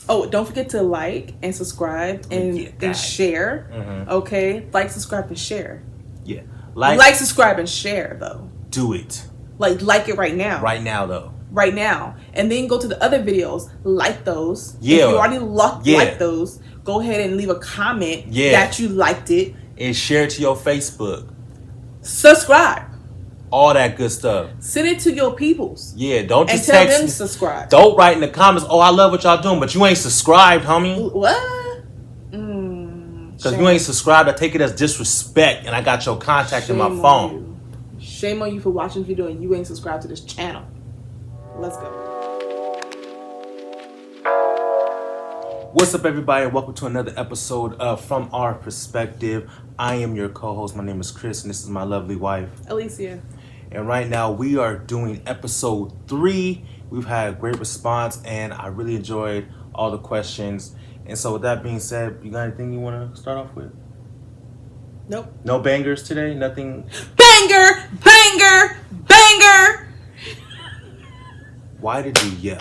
Oh, don't forget to like and subscribe and share. Mm-hmm. Okay? Like, subscribe, and share. Yeah. Like, subscribe, and share, though. Do it. Like it right now. Right now, though. Right now. And then go to the other videos. Like those. Yeah. If you already like those, go ahead and leave a comment that you liked it. And share it to your Facebook. Subscribe. All that good stuff. Send it to your peoples. Yeah, don't just and tell text them me. Subscribe. Don't write in the comments, oh, I love what y'all doing, but you ain't subscribed, homie. What? Because you ain't subscribed, I take it as disrespect, and I got your contact in my phone. Shame on you for watching this video and you ain't subscribed to this channel. Let's go. What's up, everybody, and welcome to another episode of From Our Perspective. I am your co-host. My name is Chris, and this is my lovely wife, Alicia. And right now, we are doing episode 3. We've had a great response, and I really enjoyed all the questions. And so with that being said, you got anything you want to start off with? Nope. No bangers today? Nothing? Banger! Banger! Banger! Why did you yell?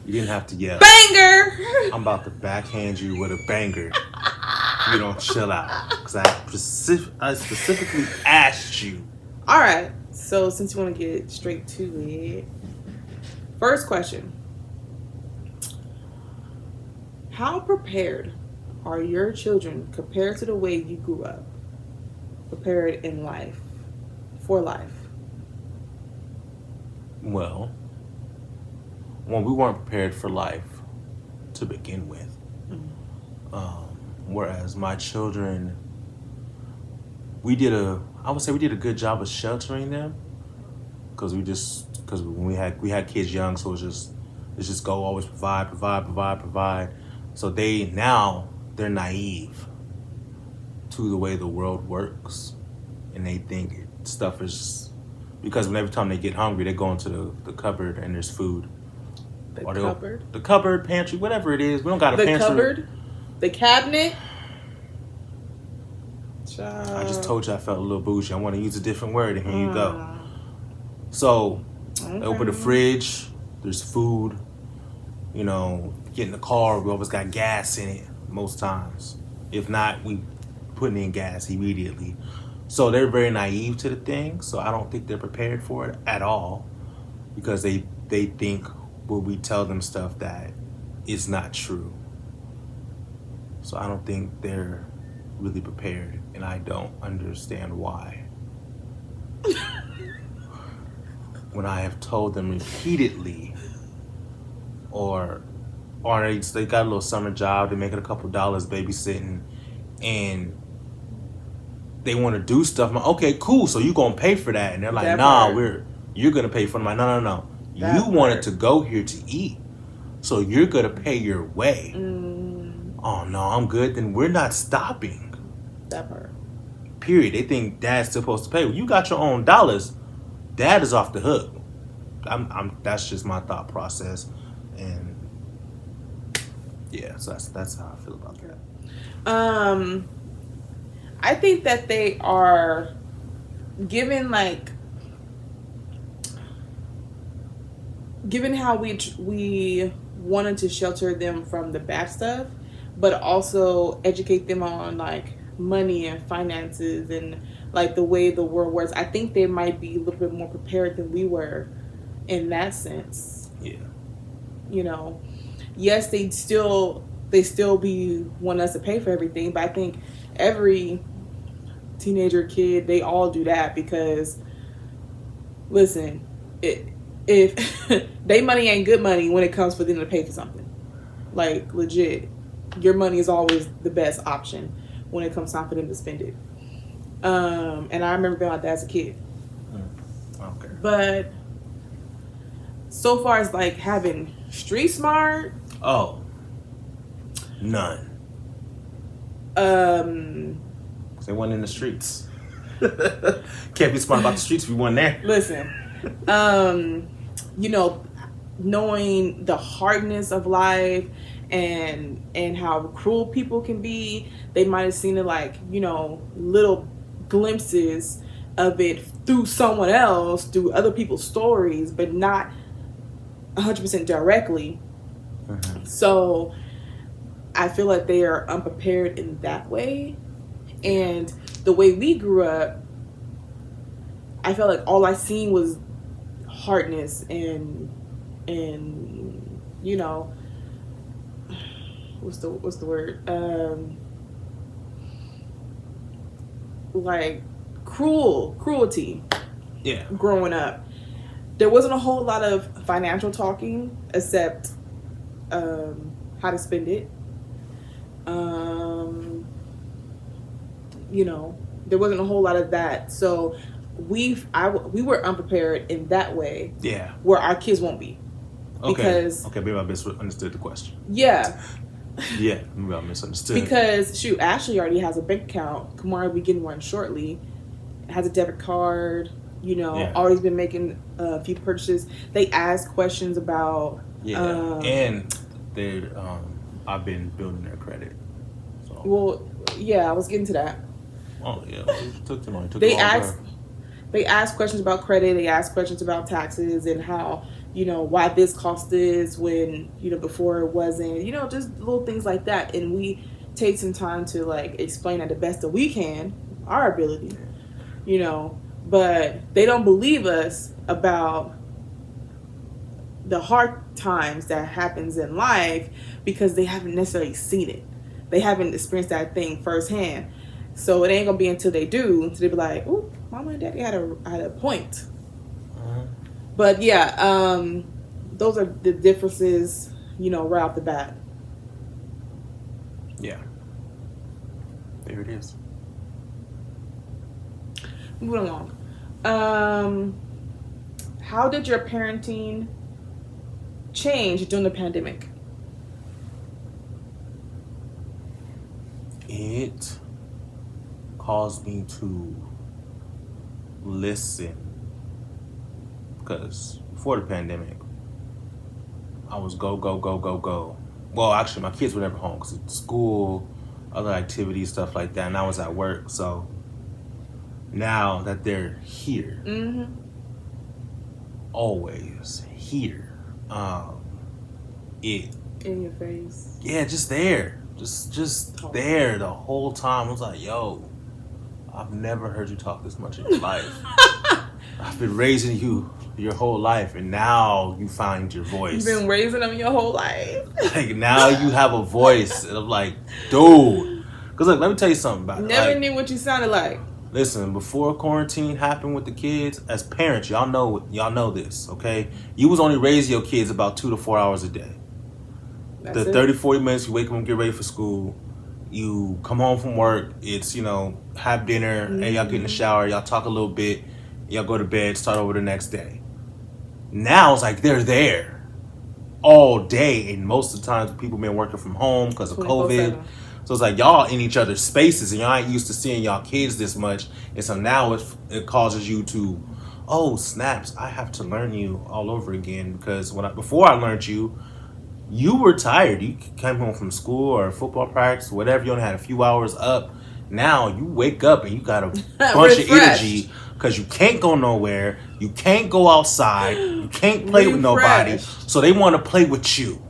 You didn't have to yell. Banger! I'm about to backhand you with a banger if you don't chill out. Because I specifically asked you. Alright, so since you want to get straight to it. First question. How prepared are your children compared to the way you grew up? Prepared in life. For life. Well, we weren't prepared for life to begin with. Whereas my children, we did a good job of sheltering them. Because when we had kids young, so it's just go always provide. So they're naive to the way the world works, and they think stuff is because every time they get hungry, they go into the cupboard and there's food. The cupboard, pantry, whatever it is. We don't got a pantry. The cupboard, the cabinet. I just told you I felt a little bougie. I want to use a different word, and here you go. So, they open the fridge, there's food, get in the car, we always got gas in it most times. If not, we putting in gas immediately. So they're very naive to the thing, so I don't think they're prepared for it at all because they think when we tell them stuff that is not true. So I don't think they're really prepared, and I don't understand why. When I have told them repeatedly, or they got a little summer job, they're making a couple dollars babysitting, and they want to do stuff. I'm like, okay, cool, so you gonna pay for that? And they're like, you're gonna pay for it. I'm like, no. You wanted to go here to eat, so you're gonna pay your way. Oh no, I'm good. Then we're not stopping. That part. Period. They think dad's supposed to pay. Well, you got your own dollars. Dad is off the hook. That's just my thought process, and yeah, so that's how I feel about that. I think that they are given how we wanted to shelter them from the bad stuff, but also educate them on money and finances and the way the world works. I think they might be a little bit more prepared than we were in that sense. Yeah. Yes, they still want us to pay for everything, but I think every teenager kid, they all do that because listen, if they money ain't good money when it comes for them to pay for something. Legit. Your money is always the best option when it comes time for them to spend it. And I remember being like that as a kid. Okay. But so far as having street smart. Oh. None. They weren't in the streets. Can't be smart about the streets if we weren't there. Listen. Knowing the hardness of life and how cruel people can be, they might have seen it little glimpses of it through someone else, through other people's stories, but not 100% directly. So I feel like they are unprepared in that way. And the way we grew up, I felt like all I seen was hardness and you know, what's the word? Like cruelty. Yeah. Growing up, there wasn't a whole lot of financial talking except how to spend it. You know, there wasn't a whole lot of that. So we were unprepared in that way. Yeah. Where our kids won't be. Okay. Because maybe I misunderstood the question. Yeah. Yeah, maybe I misunderstood. Because Ashley already has a bank account. Kamara will be getting one shortly. Has a debit card. You know, always been making a few purchases. They ask questions about and they I've been building their credit. So. Well, yeah, I was getting to that. Oh yeah, it took too long. They ask questions about credit. They ask questions about taxes and how, you know, why this cost this when, you know, before it wasn't, you know, just little things like that. And we take some time to like explain it the best that we can, our ability, you know, but they don't believe us about the hard times that happens in life because they haven't necessarily seen it. They haven't experienced that thing firsthand. So it ain't gonna be until they do, until they be like, "Ooh, Mama and Daddy had a point." But yeah, those are the differences, you know, right off the bat. Yeah, there it is. Moving along, how did your parenting change during the pandemic? It caused me to listen, because before the pandemic I was go. Well, actually my kids were never home because it's school, other activities, stuff like that, and I was at work. So now that they're here, always here, it in your face, just there, just there the whole time. I was like, yo, I've never heard you talk this much in your life. I've been raising you your whole life, and now you find your voice. You've been raising them your whole life. Like, now you have a voice, and I'm like, dude. Because, look, let me tell you something about it. Never knew what you sounded like. Listen, before quarantine happened with the kids, as parents, y'all know this, okay? You was only raising your kids about 2 to 4 hours a day. That's the 30, 40 minutes you wake up and get ready for school. You come home from work. It's, you know, have dinner. And y'all get in the shower. Y'all talk a little bit. Y'all go to bed. Start over the next day. Now it's like they're there all day. And most of the times people been working from home because of COVID. So it's like y'all in each other's spaces. And y'all ain't used to seeing y'all kids this much. And so now it causes you to, oh, snaps. I have to learn you all over again. Because before I learned you were tired. You came home from school or football practice, whatever. You only had a few hours up. Now you wake up and you got a bunch of energy because you can't go nowhere. You can't go outside. You can't play with nobody. So they want to play with you.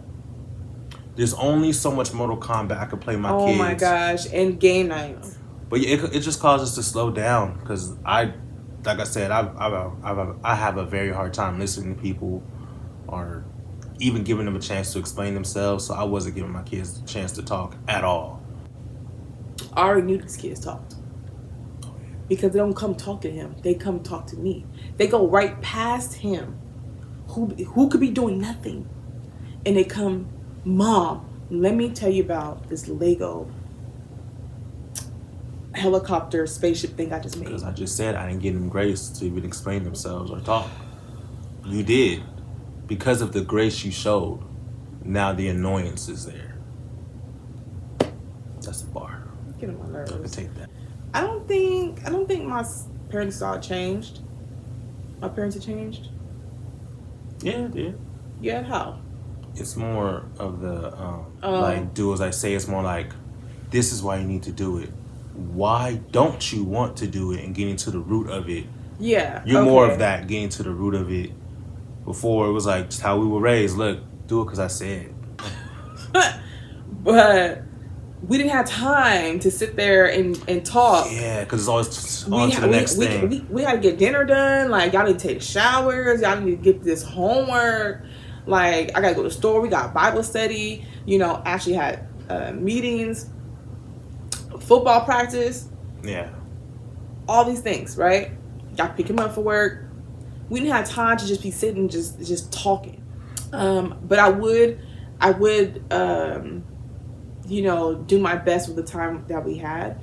There's only so much Mortal Kombat I can play my kids. Oh my gosh, and game nights. But it just causes us to slow down because like I said, I have a very hard time listening to people or even giving them a chance to explain themselves. So I wasn't giving my kids a chance to talk at all. I already knew these kids talked. Because they don't come talk to him. They come talk to me. They go right past him. Who could be doing nothing. And they come, Mom, let me tell you about this Lego helicopter spaceship thing I just made. Because I just said I didn't give them grace to even explain themselves or talk. You did. Because of the grace you showed, now the annoyance is there. That's the bar. Get on my nerves. I can take that. I don't think my parenting style changed. My parents have changed. Yeah, it did. Yeah, how? It's more of the like do as I say. It's more like, this is why you need to do it. Why don't you want to do it, and getting to the root of it? Yeah, you're more of that, getting to the root of it. Before it was like just how we were raised. Look, do it because I said. But we didn't have time to sit there and talk. Yeah, because it's always on to the next thing. We got to get dinner done. Like, y'all need to take showers. Y'all need to get this homework. Like, I got to go to the store. We got Bible study. Ashley had meetings, football practice. Yeah. All these things, right? Y'all pick him up for work. We didn't have time to just be sitting just talking. But I would do my best with the time that we had.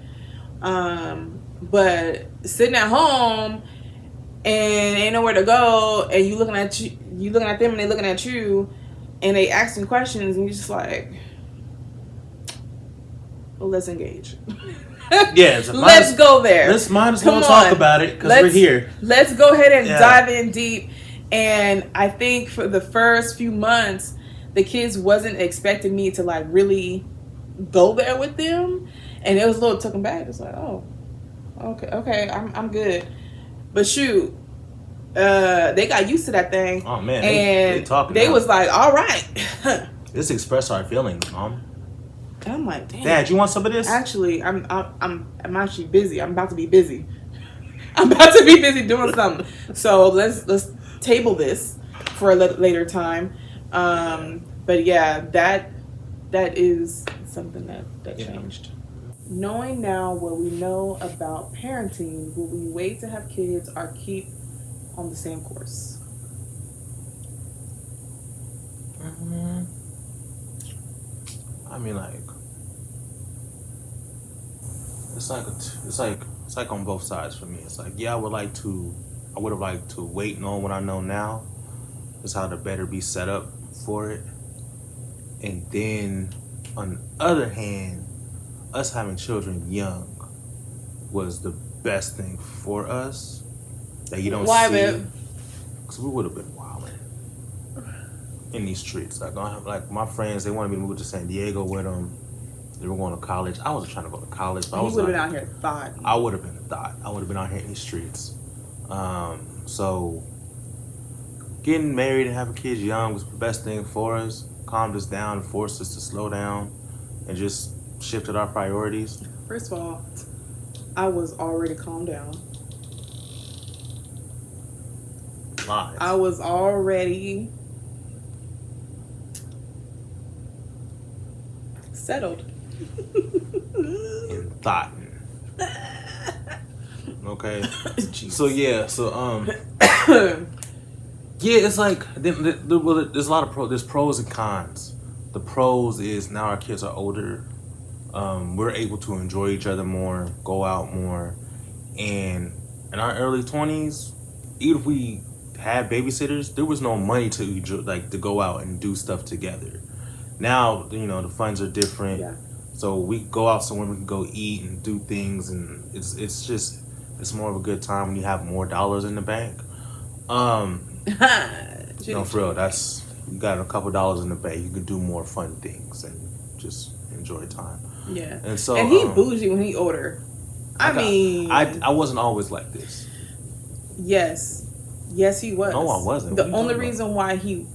But sitting at home and ain't nowhere to go, and you looking at them and they looking at you, and they asking questions, and you're just like, well, let's engage. Yeah, let's go there. Let's might as well talk about it because we're here. Let's go ahead and dive in deep. And I think for the first few months, the kids wasn't expecting me to like really go there with them, and it was a little took them back. It's like, oh, okay, I'm good. But shoot, they got used to that thing. Oh man, and they was like, all right, let's express our feelings, Mom. And I'm like, damn. Dad, you want some of this? Actually, I'm actually busy. I'm about to be busy. I'm about to be busy doing something. So let's table this for a later time. But yeah, that is something that changed. Knowing now what we know about parenting, will we wait to have kids or keep on the same course? I mean, like, it's like on both sides for me. It's like, yeah, I would have liked to wait, knowing what I know now, is how to better be set up for it. And then, on the other hand, us having children young was the best thing for us that you don't Why, see. Because we would have been wilding in these streets. Like my friends, they wanted me to move to San Diego with them. They were going to college. I wasn't trying to go to college. But he would have been out here thought. I would have been thought. I would have been out here in these streets. So getting married and having kids young was the best thing for us. Calmed us down, forced us to slow down, and just shifted our priorities. First of all, I was already calmed down. Lies. I was already settled. In thought. Okay. So yeah. Yeah, it's like there's a lot of there's pros and cons. The pros is now our kids are older. We're able to enjoy each other more, go out more, and in our early 20s, even if we had babysitters, there was no money to go out and do stuff together. Now the funds are different, so we go out somewhere, we can go eat and do things, and it's more of a good time when you have more dollars in the bank. No, for real, you got a couple dollars in the bank, you can do more fun things and just enjoy time. Yeah. And so he bougie when he older. I wasn't always like this. Yes, he was. No, I wasn't. The only reason why he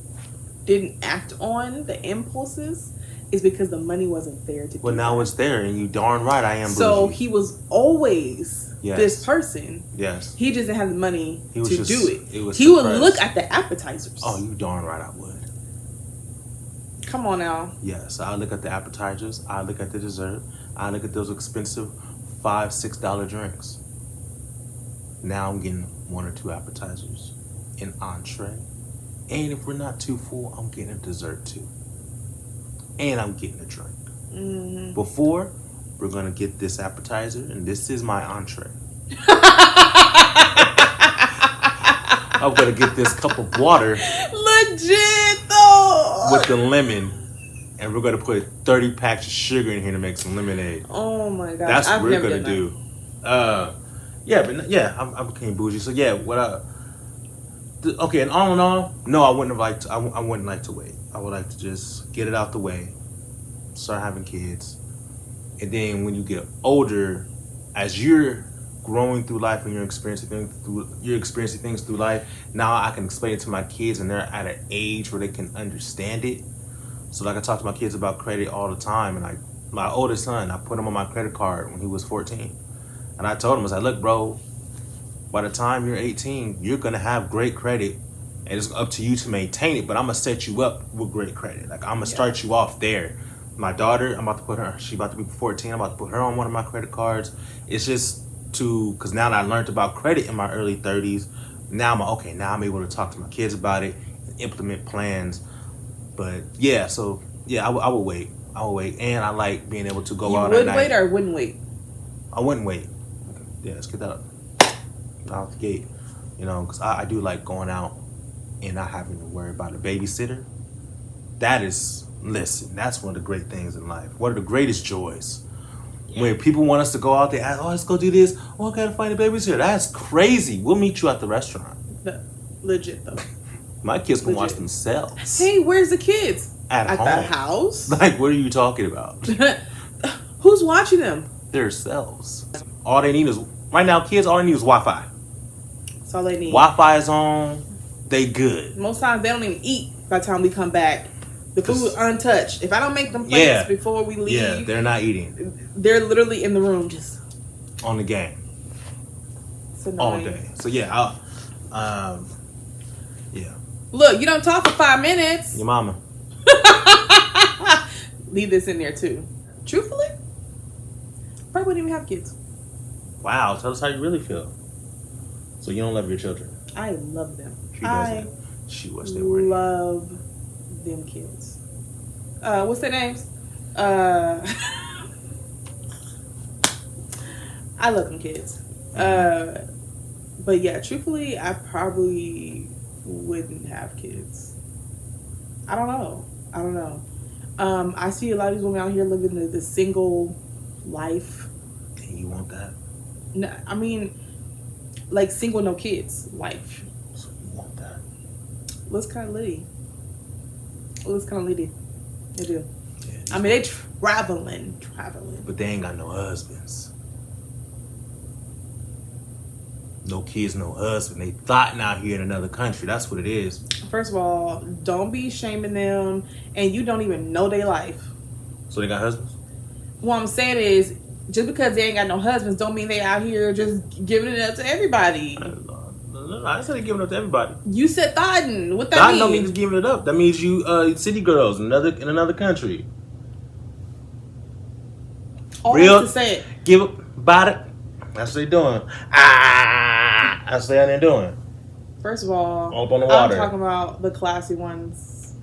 didn't act on the impulses is because the money wasn't there to do Well, now it's there, and you darn right I am bougie. So he was always this person. Yes. He just didn't have the money to do it. He would look at the appetizers. Oh, you darn right I would. Come on now. Yes, I look at the appetizers. I look at the dessert. I look at those expensive $5-6 drinks. Now I'm getting 1 or 2 appetizers, an entree, and if we're not too full, I'm getting a dessert too, and I'm getting a drink. Mm-hmm. Before, we're gonna get this appetizer, and this is my entree. I'm gonna get this cup of water. Legit though. With the lemon. And we're gonna put 30 packs of sugar in here to make some lemonade. Oh my god. That's what we're gonna do. I became bougie. So yeah, okay, and all in all, no, I wouldn't like to wait. I would like to just get it out the way, start having kids, and then when you get older, as you're growing through life and you're experiencing things through life. Now I can explain it to my kids, and they're at an age where they can understand it. So like I talk to my kids about credit all the time, and like my oldest son, I put him on my credit card when he was 14, and I told him, I was like, look, bro, by the time you're 18, you're gonna have great credit, and it's up to you to maintain it. But I'm gonna set you up with great credit. Like I'm gonna start you off there. My daughter, I'm about to put her. She's about to be 14. I'm about to put her on one of my credit cards. It's just because now that I learned about credit in my early 30s, now I'm able to talk to my kids about it and implement plans. But yeah, so yeah, I would wait. I would wait, and I like being able to go out at night. You would wait or wouldn't wait? I wouldn't wait. Okay. Yeah, let's get that out the gate. Because I do like going out and not having to worry about a babysitter. That's one of the great things in life. One of the greatest joys. Yeah. When people want us to go out there, ask, let's go do this. I gotta find a babysitter. That's crazy. We'll meet you at the restaurant. Legit though. My kids can watch themselves. Hey, where's the kids? At home. The house? Like, what are you talking about? Who's watching them? Themselves. All they need is, right now, kids, all they need is Wi-Fi. That's all they need. Wi-Fi is on. They good. Most times, they don't even eat by the time we come back. The food is untouched. If I don't make them plates before we leave, they're not eating. They're literally in the room just on the game all day. So yeah, yeah. Look, you don't talk for 5 minutes. Your mama. Leave this in there too. Truthfully, probably wouldn't even have kids. Wow, tell us how you really feel. So you don't love your children? I love them. She doesn't. She wish they were. Love them kids. What's their names? I love them kids. But yeah, truthfully, I probably wouldn't have kids. I don't know. I see a lot of these women out here living the single life. And you want that? No, I mean, like single no kids life. So you want that? Looks kind of litty. They do. Yeah, I mean, they traveling. But they ain't got no husbands. No kids, no husband. They thotting out here in another country. That's what it is. First of all, don't be shaming them, and you don't even know their life. So they got husbands? What I'm saying is, just because they ain't got no husbands, don't mean they out here just giving it up to everybody. I said they giving it up to everybody. You said thotting. What that mean? Thotting don't mean just giving it up. That means you city girls in another country. All real to say it. Give it about it. That's what they doing. That's what they're doing. First of all, up on the water. I'm talking about the classy ones.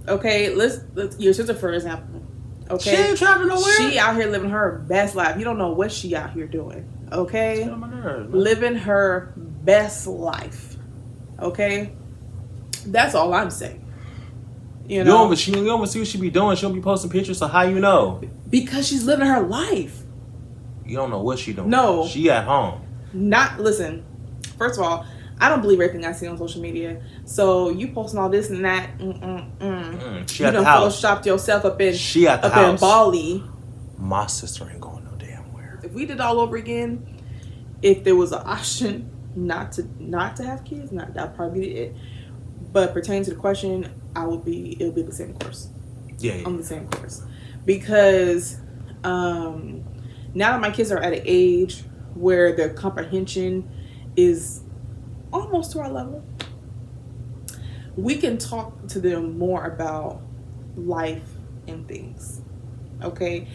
Okay, let's your sister for example. Okay, she ain't traveling nowhere. She out here living her best life. You don't know what she out here doing. Okay, living her best life. Okay, that's all I'm saying. You know, but she don't see what she be doing. She don't be posting pictures. So how you know? Because she's living her life. You don't know what she doing. No, she at home. Listen. First of all, I don't believe everything I see on social media. So you posting all this and that. She at the house. You done photoshopped yourself up in in Bali. My sister ain't going no damn where. If we did all over again, if there was an option not to have kids, that'd probably be it. But pertaining to the question, it'll be the same course. Yeah. On the same course, because now that my kids are at an age where their comprehension is almost to our level, we can talk to them more about life and things. Okay,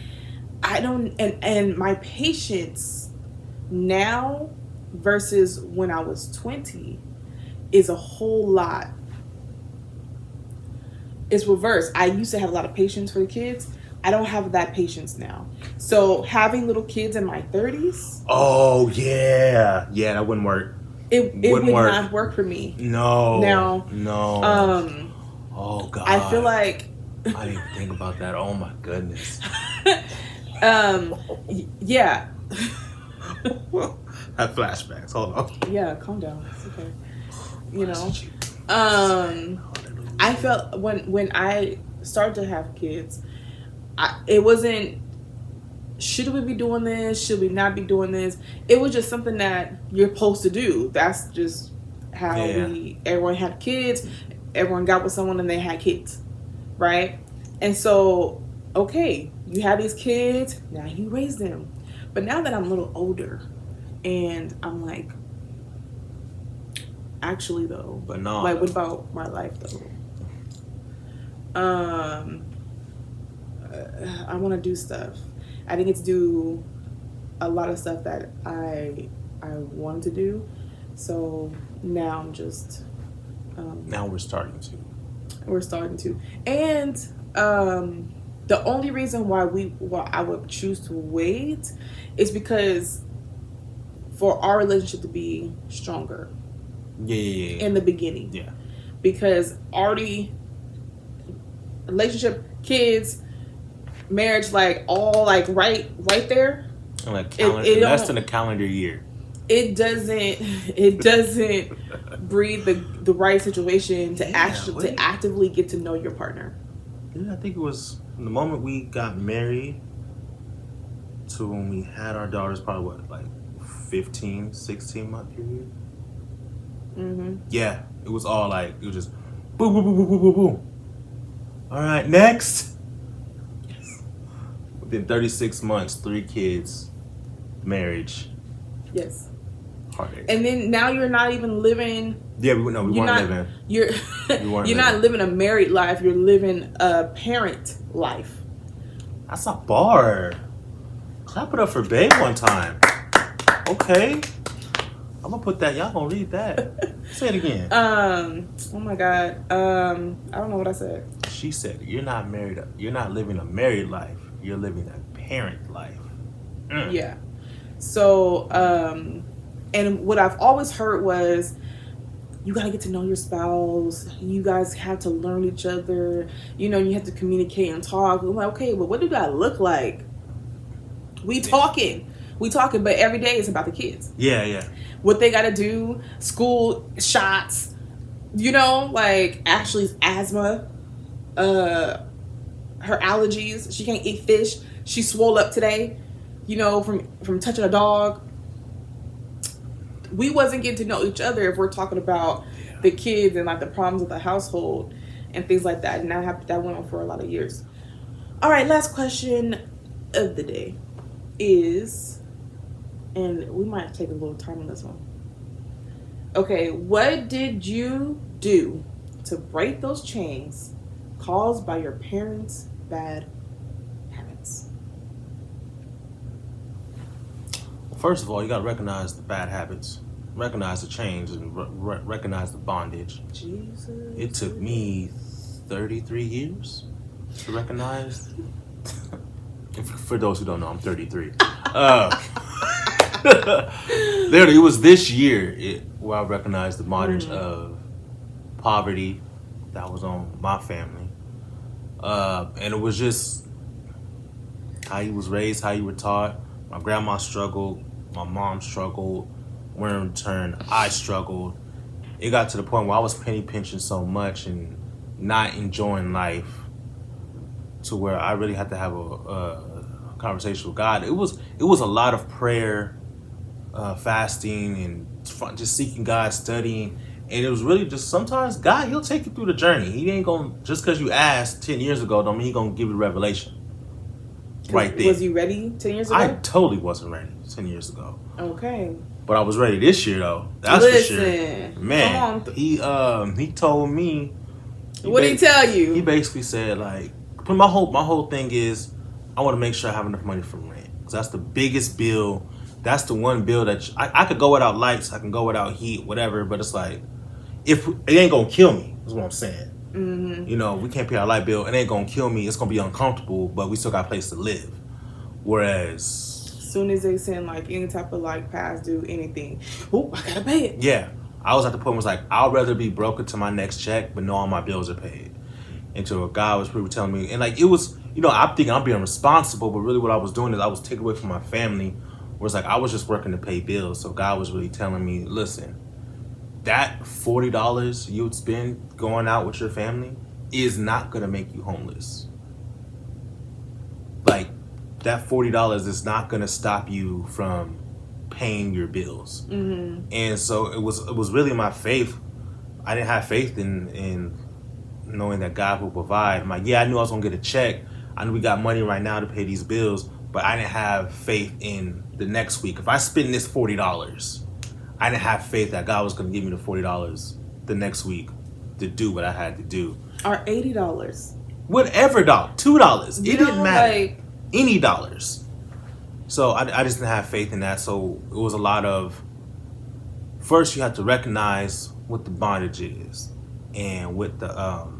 I don't, and my patience now versus when I was 20 is a whole lot. It's reverse. I used to have a lot of patience for the kids. I don't have that patience now. So having little kids in my 30s. Oh yeah, that wouldn't work. It would not work for me. No. Now. No. Oh God. I feel like. I didn't think about that. Oh my goodness. Yeah. I have flashbacks. Hold on. Yeah, calm down. It's okay. You know. I felt when I started to have kids, it wasn't should we be doing this? Should we not be doing this? It was just something that you're supposed to do. That's just how everyone had kids. Everyone got with someone and they had kids, right? And so, okay, you have these kids, now you raise them. But now that I'm a little older and I'm like, actually though, but no, like, what about my life though? I want to do stuff. I didn't get to do a lot of stuff that I wanted to do. So now I'm just. Now we're starting to. And the only reason why I would choose to wait is because for our relationship to be stronger. Yeah. In the beginning. Yeah. Because already relationship, kids, marriage, like all like right there. And like less than a calendar year. It doesn't breed the right situation to actively get to know your partner. Yeah, I think it was from the moment we got married to when we had our daughters, probably what, like 15, 16 month period? Mm-hmm. Yeah, it was all like, it was just boom, boom, boom, boom, boom, boom, boom. All right, next. Yes. Within 36 months, 3 kids, marriage. Yes. Heartache. And then now you're not even living. Yeah, we weren't living. You're not living a married life. You're living a parent life. That's a bar. Clap it up for Babe one time. Okay. I'm gonna put that. Y'all gonna read that. Say it again. Oh my God. I don't know what I said. She said, "You're not married. You're not living a married life. You're living a parent life." Yeah. So, and what I've always heard was, you got to get to know your spouse. You guys have to learn each other. You know, you have to communicate and talk. I'm like, okay, but what do that look like? We talking, but every day it's about the kids. Yeah. What they got to do, school shots, you know, like Ashley's asthma, her allergies. She can't eat fish. She swole up today, you know, from touching a dog. We wasn't getting to know each other if we're talking about the kids and like the problems of the household and things like that. And that went on for a lot of years. All right, last question of the day is, and we might take a little time on this one. Okay, what did you do to break those chains caused by your parents' bad habits? Well, first of all, you got to recognize the bad habits, recognize the change, and recognize the bondage. Jesus. It took me 33 years to recognize. For those who don't know, I'm 33. Literally, it was this year where I recognized the bondage of poverty that was on my family. And it was just how you was raised, how you were taught. My grandma struggled. My mom struggled. Where in turn, I struggled. It got to the point where I was penny pinching so much and not enjoying life to where I really had to have a conversation with God. It was a lot of prayer, fasting, and just seeking God, studying. And it was really just sometimes God, he'll take you through the journey. He ain't going to, just because you asked 10 years ago, don't mean he's going to give you revelation. Right there. Was you ready 10 years ago? I totally wasn't ready 10 years ago. Okay. But I was ready this year, though. That's for sure. Man, he told me. What did he tell you? He basically said, like, my whole thing is, I want to make sure I have enough money for rent. Because that's the biggest bill. That's the one bill that I could go without lights. I can go without heat, whatever. But it's like, if it ain't going to kill me, is what I'm saying. Mm-hmm. You know, we can't pay our light bill. It ain't going to kill me. It's going to be uncomfortable, but we still got a place to live. Whereas... As soon as they send like any type of like past due anything, oh, I gotta pay it. Yeah, I was at the point where it's like, I'd rather be broke until my next check, but know all my bills are paid. Until a guy was pretty telling me, and like it was, you know, I'm thinking I'm being responsible, but really what I was doing is I was taking away from my family. Where it's like I was just working to pay bills, so God was really telling me, listen, that $40 you would spend going out with your family is not gonna make you homeless. Like, that $40 is not gonna stop you from paying your bills. And so it was really my faith. I didn't have faith in knowing that God will provide. I'm like, yeah, I knew I was gonna get a check. I knew we got money right now to pay these bills, but I didn't have faith in the next week. If I spend this $40, I didn't have faith that God was gonna give me the $40 the next week to do what I had to do. Or $80. Whatever $2. It didn't matter. Like, any dollars. So I just didn't have faith in that. So it was a lot of, first you have to recognize what the bondage is and what the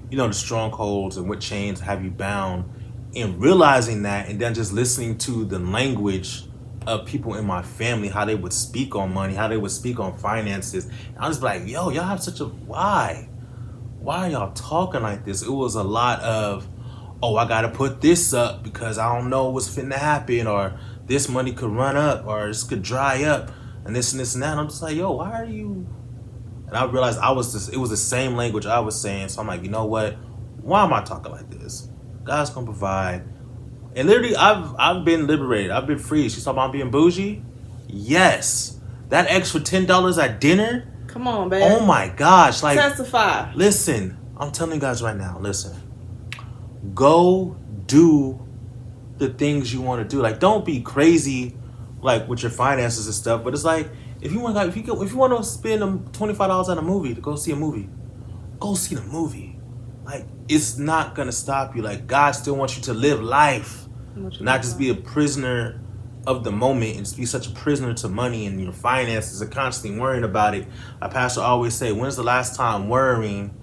the strongholds and what chains have you bound, and realizing that, and then just listening to the language of people in my family, how they would speak on money, how they would speak on finances. And I was like, yo, y'all have such a, why are y'all talking like this? It was a lot of, oh, I gotta put this up because I don't know what's finna happen, or this money could run up, or this could dry up, and this and this and that. And I'm just like, yo, why are you? And I realized it was the same language I was saying. So I'm like, you know what? Why am I talking like this? God's gonna provide. And literally, I've been liberated. I've been free. She's talking about being bougie. Yes, that extra $10 at dinner. Come on, babe. Oh my gosh! Like, testify. Listen, I'm telling you guys right now. Listen, go do the things you want to do. Like, don't be crazy, like with your finances and stuff. But it's like, if you want to spend $25 on a movie to go see a movie, go see the movie. Like, it's not gonna stop you. Like, God still wants you to live life, not just be a prisoner of the moment and just be such a prisoner to money and your finances and constantly worrying about it. My pastor always say, when's the last time worrying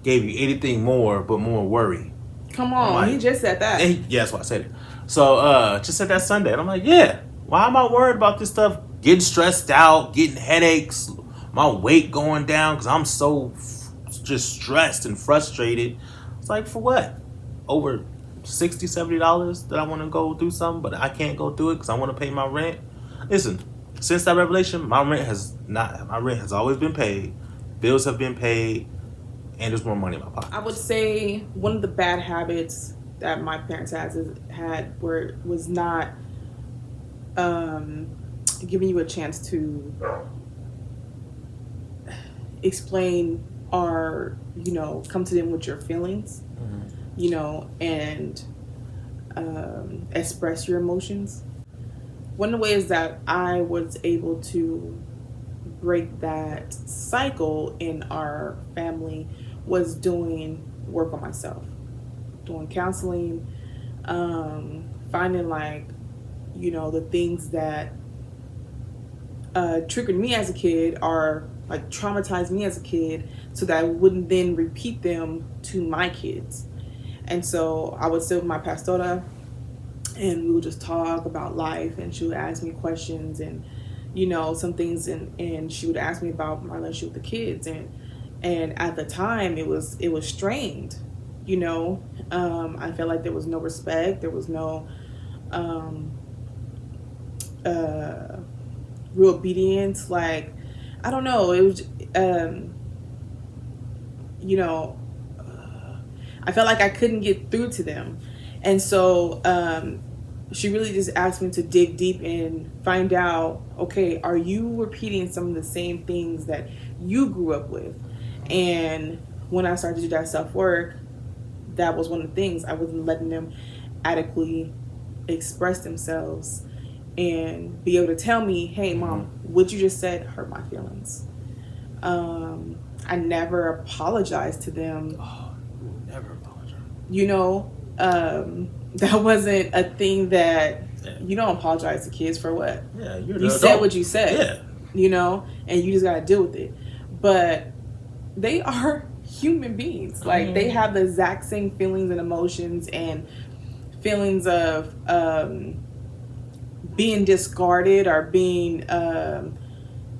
gave you anything more but more worry? Come on, like, he just said that. Yeah, that's why I said it. So just said that Sunday. And I'm like, yeah, why am I worried about this stuff? Getting stressed out, getting headaches, my weight going down because I'm so just stressed and frustrated. It's like, for what? Over $60, $70 that I want to go do something, but I can't go do it because I want to pay my rent. Listen, since that revelation, my rent has always been paid. Bills have been paid. And there's more money in my pocket. I would say one of the bad habits that my parents had was not giving you a chance to explain or, come to them with your feelings, and express your emotions. One of the ways that I was able to break that cycle in our family was doing work on myself, doing counseling, finding the things that triggered me as a kid or like traumatized me as a kid, so that I wouldn't then repeat them to my kids. And so I would sit with my pastora and we would just talk about life, and she would ask me questions and some things, and she would ask me about my relationship with the kids, and at the time it was strained. I felt like there was no respect, there was no real obedience. Like, I don't know, it was I felt like I couldn't get through to them. And so she really just asked me to dig deep and find out, okay, are you repeating some of the same things that you grew up with? And when I started to do that self-work, that was one of the things. I wasn't letting them adequately express themselves and be able to tell me, hey, Mom, what you just said hurt my feelings. I never apologized to them. Oh, never apologize. That wasn't a thing that you don't apologize to kids for. What? Yeah, you said what you said. Yeah. And you just got to deal with it. But they are human beings. Like, they have the exact same feelings and emotions and feelings of being discarded or being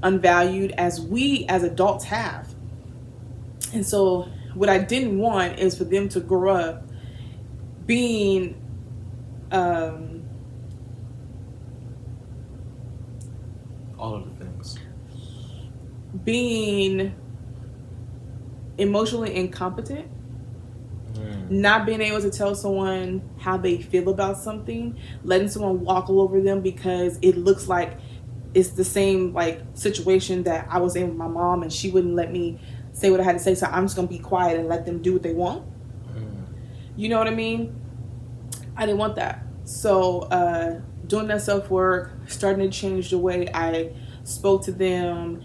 unvalued as we as adults have. And so what I didn't want is for them to grow up being all of the things, being emotionally incompetent Not being able to tell someone how they feel about something, letting someone walk all over them because it looks like it's the same like situation that I was in with my mom and she wouldn't let me say what I had to say, so I'm just gonna be quiet and let them do what they want. You know what I mean? I didn't want that. So doing that self work, starting to change the way I spoke to them,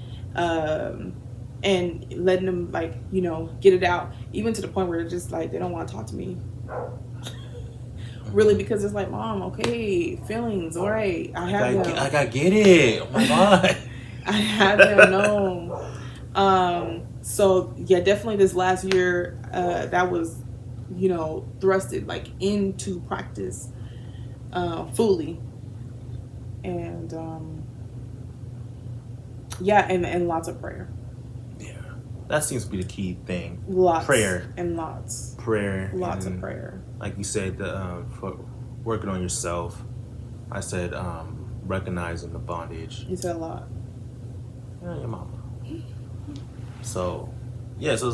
and letting them like, you know, get it out, even to the point where it's just like they don't want to talk to me. Really, because it's like, Mom, okay, feelings, all right, I gotta get it. Oh my God. I had them know. So yeah, definitely this last year, that was, you know, thrusted like into practice, fully, and yeah, and lots of prayer. Yeah, that seems to be the key thing. Lots prayer and lots. Prayer. Lots of prayer. Like you said, for working on yourself. I said recognizing the bondage. You said a lot. Yeah, your mama. So, yeah, so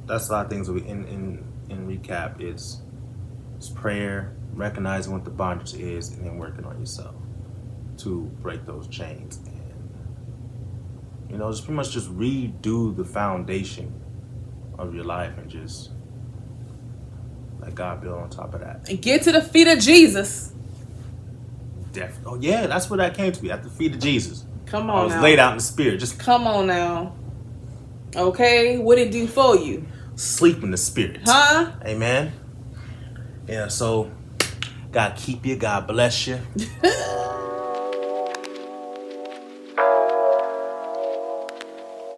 that's a lot of things. In recap, it's prayer, recognizing what the bondage is, and then working on yourself to break those chains, and you know, just pretty much just redo the foundation of your life, and just let God build on top of that. And get to the feet of Jesus. Definitely. Oh yeah, that's where that came to me, at the feet of Jesus. Come on, I was now. laid out in the spirit. Just come on now. Okay, what did it do for you? Sleep in the spirit. Huh? Amen. Yeah, so God keep you, God bless you.